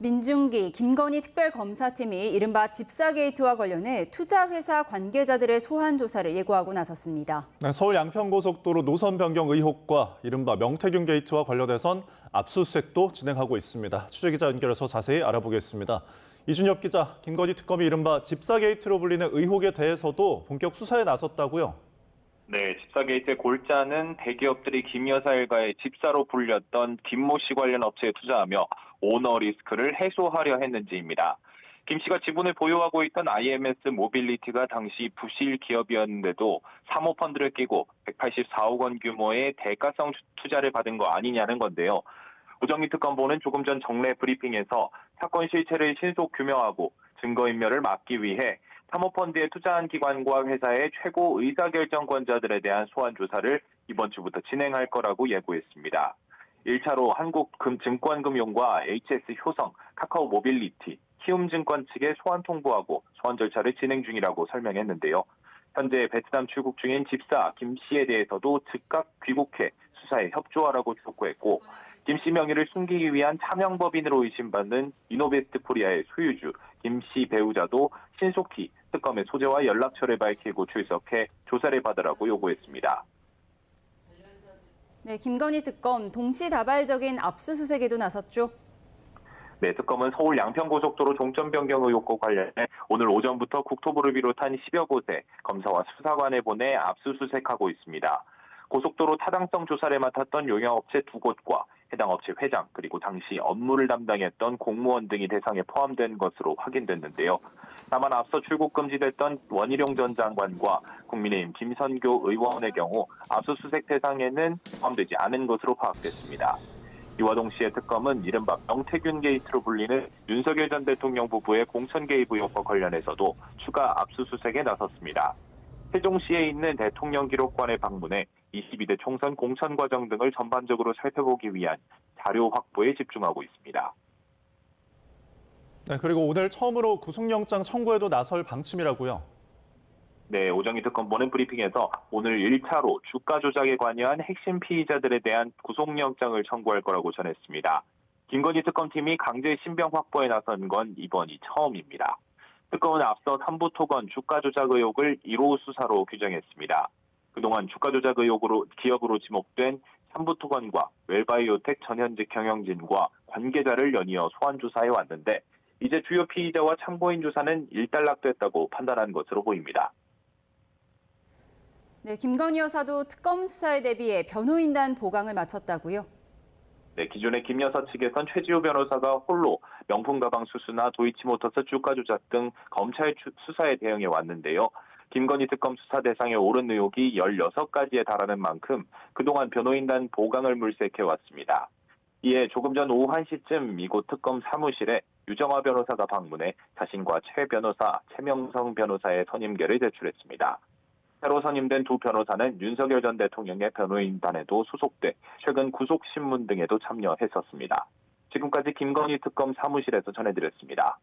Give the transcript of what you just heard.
민중기 김건희 특별검사팀이 이른바 집사 게이트와 관련해 투자회사 관계자들의 소환 조사를 예고하고 나섰습니다. 서울 양평고속도로 노선 변경 의혹과 이른바 명태균 게이트와 관련해선 압수수색도 진행하고 있습니다. 취재기자 연결해서 자세히 알아보겠습니다. 이준혁 기자, 김건희 특검이 이른바 집사 게이트로 불리는 의혹에 대해서도 본격 수사에 나섰다고요? 네, 집사 게이트의 골자는 대기업들이 김 여사 일가의 집사로 불렸던 김모 씨 관련 업체에 투자하며 오너 리스크를 해소하려 했는지입니다. 김 씨가 지분을 보유하고 있던 IMS 모빌리티가 당시 부실 기업이었는데도 사모펀드를 끼고 184억 원 규모의 대가성 투자를 받은 거 아니냐는 건데요. 오정희 특검보는 조금 전 정례 브리핑에서 사건 실체를 신속 규명하고 증거인멸을 막기 위해 사모펀드에 투자한 기관과 회사의 최고 의사결정권자들에 대한 소환 조사를 이번 주부터 진행할 거라고 예고했습니다. 1차로 한국증권금융과 HS 효성, 카카오 모빌리티, 키움증권 측에 소환 통보하고 소환 절차를 진행 중이라고 설명했는데요. 현재 베트남 출국 중인 집사 김 씨에 대해서도 즉각 귀국해 수사에 협조하라고 촉구했고, 김 씨 명의를 숨기기 위한 차명법인으로 의심받는 이노베스트 코리아의 소유주 김 씨 배우자도 신속히 특검의 소재와 연락처를 밝히고 출석해 조사를 받으라고 요구했습니다. 네, 김건희 특검 동시다발적인 압수수색에도 나섰죠. 네, 특검은 서울 양평고속도로 종점 변경 의혹과 관련해 오늘 오전부터 국토부를 비롯한 10여 곳에 검사와 수사관을 보내 압수수색하고 있습니다. 고속도로 타당성 조사를 맡았던 용역업체 2곳과 해당 업체 회장 그리고 당시 업무를 담당했던 공무원 등이 대상에 포함된 것으로 확인됐는데요. 다만 앞서 출국 금지됐던 원희룡 전 장관과 국민의힘 김선교 의원의 경우 압수수색 대상에는 포함되지 않은 것으로 파악됐습니다. 이와 동시에 특검은 이른바 명태균 게이트로 불리는 윤석열 전 대통령 부부의 공천 개입 의혹과 관련해서도 추가 압수수색에 나섰습니다. 세종시에 있는 대통령 기록관에 방문해 22대 총선 공천 과정 등을 전반적으로 살펴보기 위한 자료 확보에 집중하고 있습니다. 네, 그리고 오늘 처음으로 구속영장 청구에도 나설 방침이라고요? 네, 오정희 특검보는 브리핑에서 오늘 1차로 주가 조작에 관여한 핵심 피의자들에 대한 구속영장을 청구할 거라고 전했습니다. 김건희 특검팀이 강제 신병 확보에 나선 건 이번이 처음입니다. 특검은 앞서 삼부토건 주가 조작 의혹을 1호 수사로 규정했습니다. 그동안 주가 조작 기업으로 지목된 삼부토건과 웰바이오텍 전현직 경영진과 관계자를 연이어 소환 조사해 왔는데 이제 주요 피의자와 참고인 조사는 일단락됐다고 판단한 것으로 보입니다. 네, 김건희 여사도 특검 수사에 대비해 변호인단 보강을 마쳤다고요? 네, 기존의 김 여사 측에선 최지호 변호사가 홀로 명품 가방 수수나 도이치모터스 주가 조작 등 검찰 수사에 대응해 왔는데요. 김건희 특검 수사 대상에 오른 의혹이 16가지에 달하는 만큼 그동안 변호인단 보강을 물색해 왔습니다. 이에 조금 전 오후 1시쯤 이곳 특검 사무실에 유정화 변호사가 방문해 자신과 최 변호사, 최명성 변호사의 선임계를 제출했습니다. 새로 선임된 두 변호사는 윤석열 전 대통령의 변호인단에도 소속돼 최근 구속신문 등에도 참여했었습니다. 지금까지 김건희 특검 사무실에서 전해드렸습니다.